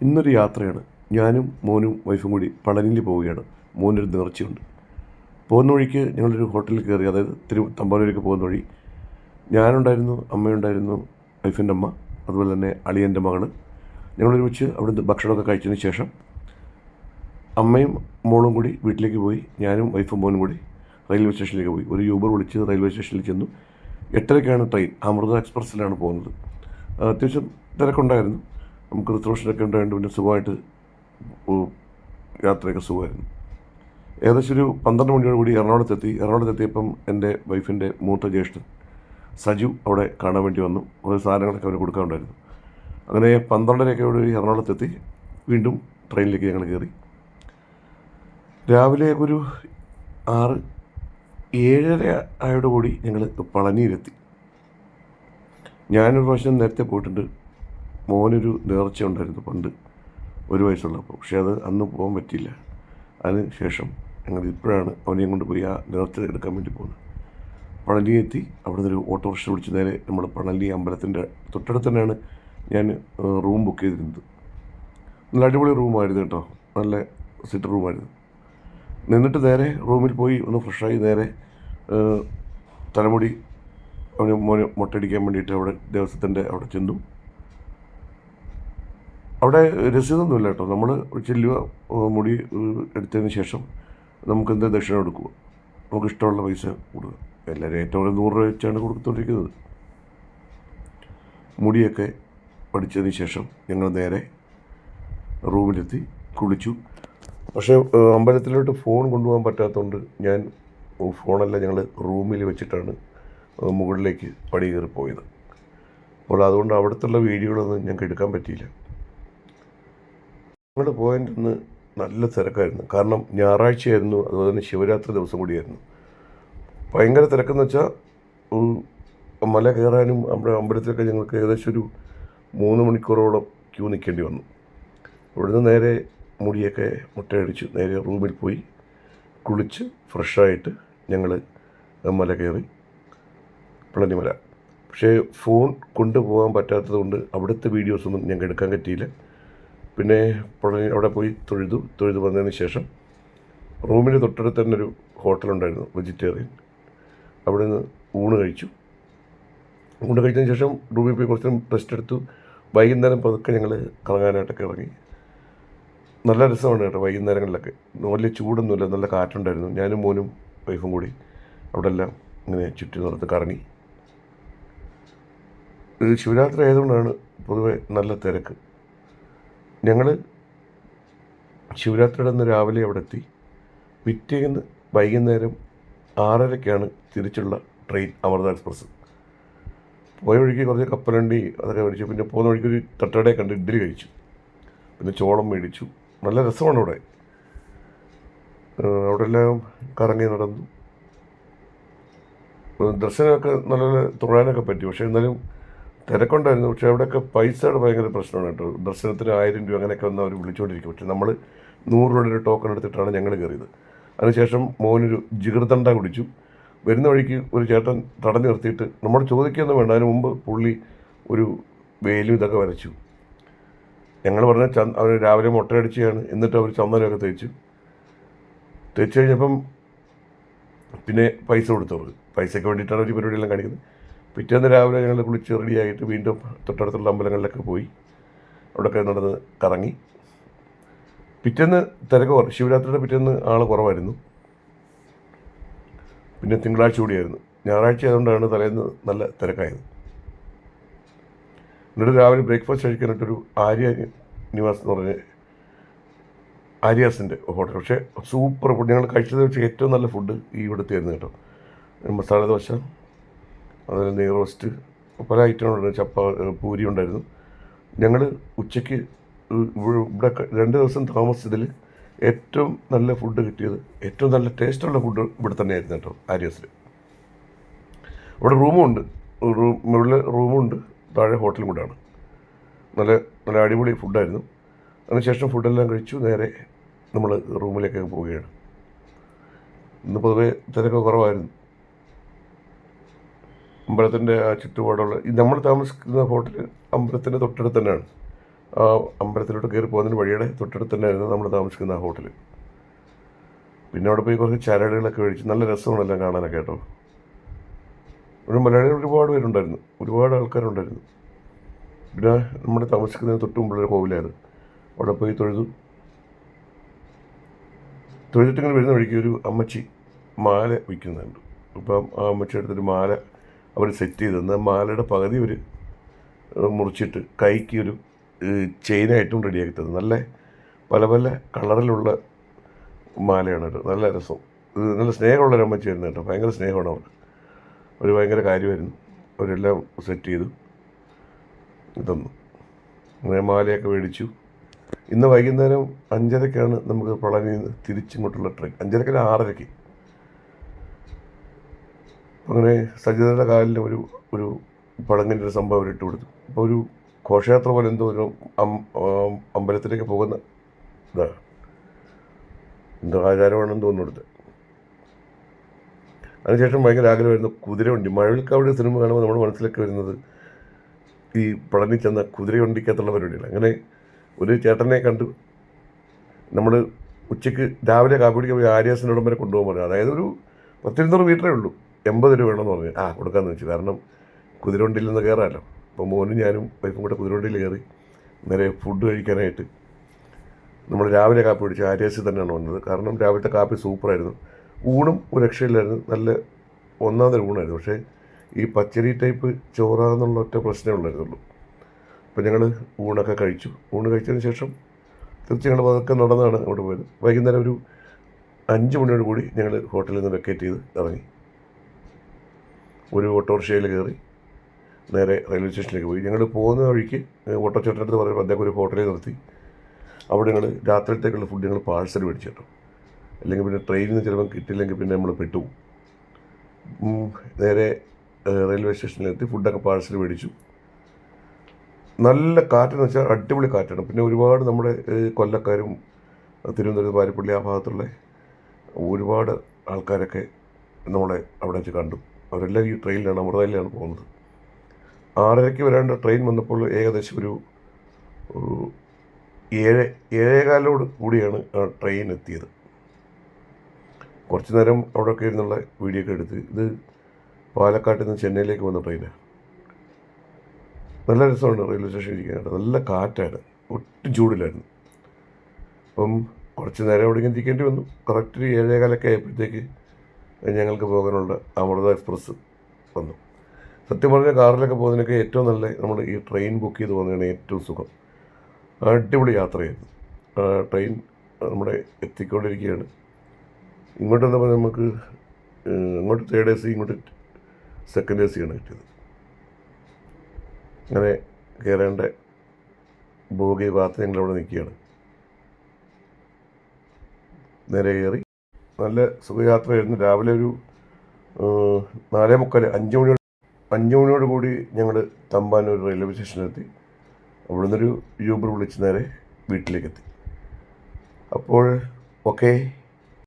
ഇന്നൊരു യാത്രയാണ്. ഞാനും മോനും വൈഫും കൂടി പളനിയിൽ പോവുകയാണ്. മോനൊരു നേർച്ചയുണ്ട്. പോകുന്ന വഴിക്ക് ഞങ്ങളൊരു ഹോട്ടലിൽ കയറി. അതായത് തമ്പാനൂരേക്ക് പോകുന്ന വഴി ഞാനുണ്ടായിരുന്നു, അമ്മയുണ്ടായിരുന്നു, വൈഫിൻ്റെ അമ്മ, അതുപോലെ തന്നെ അളിയൻ്റെ മകൾ. ഞങ്ങളൊരുമിച്ച് അവിടുന്ന് ഭക്ഷണമൊക്കെ കഴിച്ചതിന് ശേഷം അമ്മയും മോളും കൂടി വീട്ടിലേക്ക് പോയി. ഞാനും വൈഫും മോനും കൂടി റെയിൽവേ സ്റ്റേഷനിലേക്ക് പോയി. ഒരു യൂബർ വിളിച്ച് റെയിൽവേ സ്റ്റേഷനിൽ ചെന്നു. 8:30-ക്കാണ് ട്രെയിൻ. അമൃത എക്സ്പ്രസ്സിലാണ് പോകുന്നത്. അത്യാവശ്യം തിരക്കുണ്ടായിരുന്നു. നമുക്ക് റിസർവേഷനൊക്കെ ഉണ്ടായതുകൊണ്ട് പിന്നെ സുഖമായിട്ട് യാത്രയൊക്കെ സുഖമായിരുന്നു. ഏകദേശം ഒരു 12 മണിയോടുകൂടി എറണാകുളത്തെത്തിയപ്പം എൻ്റെ വൈഫിൻ്റെ മൂത്ത ജ്യേഷ്ഠൻ സജു അവിടെ കാണാൻ വേണ്ടി വന്നു. കുറേ സാധനങ്ങളൊക്കെ അവന് കൊടുക്കാനുണ്ടായിരുന്നു. അങ്ങനെ 12:30-ഓടെ എറണാകുളത്തെത്തി. വീണ്ടും ട്രെയിനിലേക്ക് ഞങ്ങൾ കയറി. രാവിലെ ഒരു 6-7:30 ആയോടുകൂടി ഞങ്ങൾ പളനിയിലെത്തി. ഞാനൊരു പ്രാവശ്യം നേരത്തെ പോയിട്ടുണ്ട്. മോനൊരു നേർച്ച ഉണ്ടായിരുന്നു പണ്ട് 1 വയസ്സുള്ളപ്പോൾ. പക്ഷേ അത് അന്ന് പോകാൻ പറ്റിയില്ല. അതിന് ശേഷം ഞങ്ങൾ ഇപ്പോഴാണ് അവനെയും കൊണ്ട് പോയി ആ നേർച്ച എടുക്കാൻ വേണ്ടി പോകുന്നത്. പളനി എത്തി. അവിടെ നിന്നൊരു ഓട്ടോറിക്ഷ വിളിച്ച് നേരെ നമ്മൾ പളനി അമ്പലത്തിൻ്റെ തൊട്ടടുത്ത് തന്നെയാണ് ഞാൻ റൂം ബുക്ക് ചെയ്തിരുന്നത്. നല്ല അടിപൊളി റൂമായിരുന്നു കേട്ടോ. നല്ല സിറ്റ് റൂമായിരുന്നു. നിന്നിട്ട് നേരെ റൂമിൽ പോയി ഒന്ന് ഫ്രഷായി നേരെ തലമുടി മോന് മൊട്ടയടിക്കാൻ വേണ്ടിയിട്ട് അവിടെ ദേവസ്വത്തിൻ്റെ അവിടെ ചെന്നു. അവിടെ രസീതൊന്നുമില്ല കേട്ടോ. നമ്മൾ ചെല്ലുക, മുടി എടുത്തതിന് ശേഷം നമുക്ക് എന്താ ദക്ഷിണ കൊടുക്കുക, നമുക്ക് ഇഷ്ടമുള്ള പൈസ കൊടുക്കുക. എല്ലാവരും ഏറ്റവും കൂടുതൽ 100 രൂപ വെച്ചാണ് കൊടുത്തുകൊണ്ടിരിക്കുന്നത്. മുടിയൊക്കെ പഠിച്ചതിന് ശേഷം ഞങ്ങൾ നേരെ റൂമിലെത്തി, കുളിച്ചു. പക്ഷേ അമ്പലത്തിലോട്ട് ഫോൺ കൊണ്ടുപോകാൻ പറ്റാത്തതുകൊണ്ട് ഞാൻ ഫോണെല്ലാം ഞങ്ങൾ റൂമിൽ വെച്ചിട്ടാണ് മുകളിലേക്ക് പടി കയറി പോയത്. അപ്പോൾ അതുകൊണ്ട് അവിടുത്തെ വീഡിയോകളൊന്നും ഞങ്ങൾക്ക് എടുക്കാൻ പറ്റിയില്ല. ഞങ്ങളുടെ പോയിൻ്റ് ഇന്ന് നല്ല തിരക്കായിരുന്നു. കാരണം ഞായറാഴ്ചയായിരുന്നു, അതുപോലെ തന്നെ ശിവരാത്രി ദിവസം കൂടിയായിരുന്നു. ഭയങ്കര തിരക്കെന്ന് വെച്ചാൽ മല കയറാനും നമ്മുടെ അമ്പലത്തിലൊക്കെ ഞങ്ങൾക്ക് ഏകദേശം ഒരു 3 മണിക്കൂറോളം ക്യൂ നിൽക്കേണ്ടി വന്നു. ഇവിടുന്ന് നേരെ മുടിയൊക്കെ മുട്ടയടിച്ച് നേരെ റൂമിൽ പോയി കുളിച്ച് ഫ്രഷായിട്ട് ഞങ്ങൾ മല കയറി, പളനിമല. പക്ഷേ ഫോൺ കൊണ്ടുപോകാൻ പറ്റാത്തത് കൊണ്ട് അവിടുത്തെ വീഡിയോസൊന്നും ഞങ്ങൾക്ക് എടുക്കാൻ പറ്റിയില്ല. പിന്നെ അവിടെ പോയി തൊഴുതു വന്നതിന് ശേഷം റൂമിന് തൊട്ടടുത്ത് തന്നെ ഒരു ഹോട്ടലുണ്ടായിരുന്നു, വെജിറ്റേറിയൻ. അവിടെ നിന്ന് ഊണ് കഴിച്ചതിന് ശേഷം റൂമിൽ പോയി കുറച്ച് റെസ്റ്റ് എടുത്തു. വൈകുന്നേരം പതുക്കെ ഞങ്ങൾ കറങ്ങാനായിട്ടൊക്കെ ഇറങ്ങി. നല്ല രസമാണ് കേട്ടോ വൈകുന്നേരങ്ങളിലൊക്കെ. വലിയ ചൂടൊന്നുമില്ല, നല്ല കാറ്റുണ്ടായിരുന്നു. ഞാനും മോനും വൈഫും കൂടി അവിടെ എല്ലാം ഇങ്ങനെ ചുറ്റി നടന്ന് കറങ്ങി. ഇത് ശിവരാത്രി ആയതുകൊണ്ടാണ് പൊതുവെ നല്ല തിരക്ക്. ഞങ്ങൾ ശിവരാത്രിയുടെ അന്ന് രാവിലെ അവിടെ എത്തി. പിറ്റേന്ന് വൈകുന്നേരം 6:30-ക്കാണ് തിരിച്ചുള്ള ട്രെയിൻ, അമൃത എക്സ്പ്രസ്. പോയ വഴിക്ക് കുറച്ച് കപ്പലണ്ടി അതൊക്കെ മേടിച്ചു. പിന്നെ പോകുന്ന വഴിക്ക് ഒരു തട്ടുകടയെ കണ്ട് ഇഡ്ഡലി കഴിച്ചു. പിന്നെ ചോളം മേടിച്ചു. നല്ല രസമാണ് അവിടെ. അവിടെ എല്ലാം കറങ്ങി നടന്നു. ദർശനമൊക്കെ നല്ല തൊഴാനൊക്കെ പറ്റി. പക്ഷേ എന്നാലും തിരക്കുണ്ടായിരുന്നു. പക്ഷേ അവിടെയൊക്കെ പൈസയുടെ ഭയങ്കര പ്രശ്നമാണ് കേട്ടോ. ദർശനത്തിന് 1000 രൂപ അങ്ങനെയൊക്കെ വന്ന് അവർ വിളിച്ചുകൊണ്ടിരിക്കും. പക്ഷേ നമ്മൾ 100 രൂപയുടെ ഒരു ടോക്കൺ എടുത്തിട്ടാണ് ഞങ്ങൾ കയറിയത്. അതിനുശേഷം മോനൊരു ജിഗർദണ്ഡ കുടിച്ചു. വരുന്ന വഴിക്ക് ഒരു ചേട്ടൻ തടഞ്ഞു നിർത്തിയിട്ട് നമ്മൾ ചോദിക്കുകയൊന്നും വേണ്ട, അതിന് മുമ്പ് പുള്ളി ഒരു വേലും ഇതൊക്കെ വരച്ചു. ഞങ്ങൾ പറഞ്ഞ അവർ രാവിലെ മുട്ടയടിച്ചാണ്. എന്നിട്ട് അവർ ചന്ദനമൊക്കെ തേച്ച് കഴിഞ്ഞപ്പം പിന്നെ പൈസ കൊടുത്തവർക്ക്. പൈസയ്ക്ക് വേണ്ടിയിട്ടാണ് ഒരു പരിപാടിയെല്ലാം കാണിക്കുന്നത്. പിറ്റേന്ന് രാവിലെ ഞങ്ങൾ കുളിച്ച് റെഡിയായിട്ട് വീണ്ടും തൊട്ടടുത്തുള്ള അമ്പലങ്ങളിലൊക്കെ പോയി അവിടെയൊക്കെ നടന്ന് കറങ്ങി. പിറ്റേന്ന് തിരക്ക് ശിവരാത്രിയുടെ പിറ്റേന്ന് ആൾ കുറവായിരുന്നു. പിന്നെ തിങ്കളാഴ്ച കൂടിയായിരുന്നു. ഞായറാഴ്ച ആയതുകൊണ്ടാണ് തലേന്ന് നല്ല തിരക്കായത്. എന്നിട്ട് രാവിലെ ബ്രേക്ക്ഫാസ്റ്റ് കഴിക്കാനായിട്ടൊരു ആര്യ നിവാസ് എന്ന് പറഞ്ഞ ആര്യാസിൻ്റെ ഹോട്ടൽ. പക്ഷേ സൂപ്പർ ഫുഡ്. ഞങ്ങൾ കഴിച്ചത് വെച്ച് ഏറ്റവും നല്ല ഫുഡ് ഈ ഇവിടുത്തെ ആയിരുന്നു കേട്ടോ. മസാല ദോശ, അതുപോലെ നെയ് റോസ്റ്റ്, പല ഐറ്റങ്ങളുണ്ടായിരുന്നു. പൂരി ഉണ്ടായിരുന്നു. ഞങ്ങൾ ഉച്ചയ്ക്ക് ഇവിടെ 2 ദിവസം താമസിച്ചതിൽ ഏറ്റവും നല്ല ഫുഡ് കിട്ടിയത്, ഏറ്റവും നല്ല ടേസ്റ്റുള്ള ഫുഡ് ഇവിടെ തന്നെയായിരുന്നു കേട്ടോ, ആര്യസിൽ. ഇവിടെ റൂമുണ്ട്, മുകളിൽ റൂമുണ്ട്, താഴെ ഹോട്ടലും കൂടെയാണ്. നല്ല നല്ല അടിപൊളി ഫുഡായിരുന്നു. അതിനുശേഷം ഫുഡെല്ലാം കഴിച്ചു നേരെ നമ്മൾ റൂമിലേക്ക് പോവുകയാണ്. ഇന്ന് പൊതുവെ തിരക്ക് കുറവായിരുന്നു. അമ്പലത്തിൻ്റെ ആ ചുറ്റുപാടുള്ള നമ്മൾ താമസിക്കുന്ന ഹോട്ടൽ അമ്പലത്തിൻ്റെ തൊട്ടടുത്ത് തന്നെയാണ്. ആ അമ്പലത്തിലോട്ട് കയറി പോകുന്നതിന് വഴിയുടെ തൊട്ടടുത്ത് തന്നെയായിരുന്നു നമ്മൾ താമസിക്കുന്ന ആ ഹോട്ടൽ. പിന്നെ അവിടെ പോയി കുറച്ച് ചരടുകളൊക്കെ മേടിച്ച് നല്ല രസമാണ് എല്ലാം കാണാനൊക്കെ കേട്ടോ. ഇവിടെ മലയാളികൾ ഒരുപാട് പേരുണ്ടായിരുന്നു, ഒരുപാട് ആൾക്കാരുണ്ടായിരുന്നു. പിന്നെ നമ്മൾ താമസിക്കുന്നതിന് തൊട്ട് മുമ്പുള്ളൊരു കോവിലായിരുന്നു. അവിടെ പോയി തൊഴുതിട്ടിങ്ങനെ വരുന്ന വഴിക്ക് ഒരു അമ്മച്ചി മാല വിൽക്കുന്നുണ്ട്. അപ്പം ആ അമ്മച്ചി എടുത്തൊരു മാല അവർ സെറ്റ് ചെയ്ത് തന്ന്. ആ മാലയുടെ പകുതി ഒരു മുറിച്ചിട്ട് കൈക്ക് ഒരു ചെയിനായിട്ടും റെഡിയാക്കി തന്നു. നല്ല പല പല കളറിലുള്ള മാലയാണ് കേട്ടോ, നല്ല രസം. ഇത് നല്ല സ്നേഹമുള്ളൊരു അമ്മച്ചിയായിരുന്നു കേട്ടോ, ഭയങ്കര സ്നേഹമാണ് അവർ. ഒരു ഭയങ്കര കാര്യമായിരുന്നു. അവരെല്ലാം സെറ്റ് ചെയ്തു തന്നു. അങ്ങനെ മാലയൊക്കെ മേടിച്ചു. ഇന്ന് വൈകുന്നേരം 5:30ക്കാണ് നമുക്ക് പളനിയിൽ നിന്ന് തിരിച്ചിങ്ങോട്ടുള്ള ട്രെയിൻ. 5:30 6:30. അങ്ങനെ സജിതയുടെ കാലിൽ ഒരു പഴങ്ങിൻ്റെ ഒരു സംഭവം അവരിട്ട് കൊടുത്തു. അപ്പോൾ ഒരു ഘോഷയാത്ര പോലെ എന്തോ ഒരു അമ്പലത്തിലേക്ക് പോകുന്ന ഇതാണ്, എന്തോ ആചാരമാണെന്ന് തോന്നുന്നത്. അതിനുശേഷം ഭയങ്കര ആഗ്രഹമായിരുന്നു കുതിരവണ്ടി. മഴവിൽക്കാവിടെ സിനിമ കാണുമ്പോൾ നമ്മുടെ മനസ്സിലൊക്കെ വരുന്നത് ഈ പളനി ചെന്ന കുതിരവണ്ടിക്കകത്തുള്ള പരിപാടികൾ. അങ്ങനെ ഒരു ചേട്ടനെ കണ്ടു. നമ്മൾ ഉച്ചയ്ക്ക് രാവിലെ കാപ്പി കുടിക്കാൻ പോയി ആര്യാസിനോടം വരെ കൊണ്ടുപോകാൻ പറഞ്ഞു. അതായത് ഒരു 100-200 മീറ്ററേ ഉള്ളൂ. 80 രൂപ വേണമെന്ന് പറഞ്ഞു. കൊടുക്കാമെന്ന് വെച്ചു. കാരണം കുതിരവണ്ടിയിൽ നിന്ന് കയറാമല്ലോ. അപ്പോൾ മോനും ഞാനും വൈഫും കൂടെ കുതിരവണ്ടിയിൽ കയറി നേരെ ഫുഡ് കഴിക്കാനായിട്ട് നമ്മൾ രാവിലെ കാപ്പി കുടിച്ച് ആര്യാസിൽ തന്നെയാണ് വന്നത്. കാരണം രാവിലത്തെ കാപ്പി സൂപ്പറായിരുന്നു. ഊണും ഒരു രക്ഷയില്ലായിരുന്നു, നല്ല ഒന്നാമതൊരു ഊണായിരുന്നു. പക്ഷേ ഈ പച്ചരി ടൈപ്പ് ചോറാന്നുള്ള ഒറ്റ പ്രശ്നമേ ഉള്ളായിരുന്നുള്ളൂ. അപ്പോൾ ഞങ്ങൾ ഊണൊക്കെ കഴിച്ചു. ഊണ് കഴിച്ചതിന് ശേഷം തിരിച്ച് ഞങ്ങൾ പതുക്കെ നടന്നാണ് അങ്ങോട്ട് പോയത്. വൈകുന്നേരം ഒരു 5 മണിയോട് കൂടി ഞങ്ങൾ ഹോട്ടലിൽ നിന്ന് വെക്കേറ്റ് ചെയ്ത് ഇറങ്ങി. ഒരു ഓട്ടോറിക്ഷയിൽ കയറി നേരെ റെയിൽവേ സ്റ്റേഷനിലേക്ക് പോയി. ഞങ്ങൾ പോകുന്ന വഴിക്ക് ഓട്ടോ ചേട്ടനടുത്ത് പറയുമ്പോൾ അദ്ദേഹം ഒരു ഹോട്ടലിൽ നിർത്തി. അവിടെ ഞങ്ങൾ രാത്രിയിലത്തേക്കുള്ള ഫുഡ് ഞങ്ങൾ പാഴ്സൽ മേടിച്ചു കേട്ടോ. അല്ലെങ്കിൽ പിന്നെ ട്രെയിനിൽ നിന്ന് ചിലപ്പം കിട്ടില്ലെങ്കിൽ പിന്നെ നമ്മൾ പെട്ടുപോകും. നേരെ റെയിൽവേ സ്റ്റേഷനിലെത്തി ഫുഡൊക്കെ പാഴ്സൽ മേടിച്ചു. നല്ല കാറ്റെന്ന് വെച്ചാൽ അടിപൊളി കാറ്റാണ്. പിന്നെ ഒരുപാട് നമ്മുടെ കൊല്ലക്കാരും തിരുവനന്തപുരം പാരിപ്പള്ളി ആ ഭാഗത്തുള്ള ഒരുപാട് ആൾക്കാരൊക്കെ നമ്മളെ അവിടെ വെച്ച് കണ്ടു. അവരെല്ലാം ഈ ട്രെയിനിലാണ്, അമൃതയിലാണ് പോകുന്നത്. 6:30 വരാണ്ട് ട്രെയിൻ വന്നപ്പോൾ ഏകദേശം ഒരു 7-7:15 കൂടിയാണ് ആ ട്രെയിൻ എത്തിയത്. കുറച്ച് നേരം അവിടെയൊക്കെ ഇരുന്നുള്ള വീഡിയോ ഒക്കെ എടുത്ത്. ഇത് പാലക്കാട്ടിൽ നിന്ന് ചെന്നൈയിലേക്ക് വന്ന ട്രെയിനാണ്. നല്ല രസമുണ്ട് റെയിൽവേ സ്റ്റേഷൻ ഇരിക്കാനായിട്ട്. നല്ല കാറ്റാണ്, ഒട്ടും ചൂടില്ലായിരുന്നു. അപ്പം കുറച്ച് നേരം അവിടെ ഇങ്ങനെ ഇരിക്കേണ്ടി വന്നു. കറക്റ്റ് 7:15 ആയപ്പോഴത്തേക്ക് ഞങ്ങൾക്ക് പോകാനുള്ള അമൃത എക്സ്പ്രസ് വന്നു. സത്യം പറഞ്ഞാൽ കാറിലൊക്കെ പോകുന്നതിനൊക്കെ ഏറ്റവും നല്ല നമ്മൾ ഈ ട്രെയിൻ ബുക്ക് ചെയ്ത് പോകുന്നതാണ് ഏറ്റവും സുഖം. അടിപൊളി യാത്രയായിരുന്നു. ട്രെയിൻ നമ്മുടെ എത്തിക്കൊണ്ടിരിക്കുകയാണ്. ഇങ്ങോട്ട് വന്നപ്പോൾ നമുക്ക് അങ്ങോട്ട് 3rd AC, ഇങ്ങോട്ട് 2nd AC ആണ് കിട്ടിയത്. അങ്ങനെ കയറേണ്ട ബോഗി ഭാഗത്ത് ഞങ്ങളവിടെ നിൽക്കുകയാണ്. നേരെ കയറി നല്ല സുഖയാത്രയായിരുന്നു. രാവിലെ ഒരു 4:45 5 മണിയോട് കൂടി ഞങ്ങൾ തമ്പാനൂർ റെയിൽവേ സ്റ്റേഷനിലെത്തി. അവിടെ നിന്നൊരു യൂബർ വിളിച്ച് നേരെ വീട്ടിലേക്കെത്തി. അപ്പോൾ ഓക്കെ.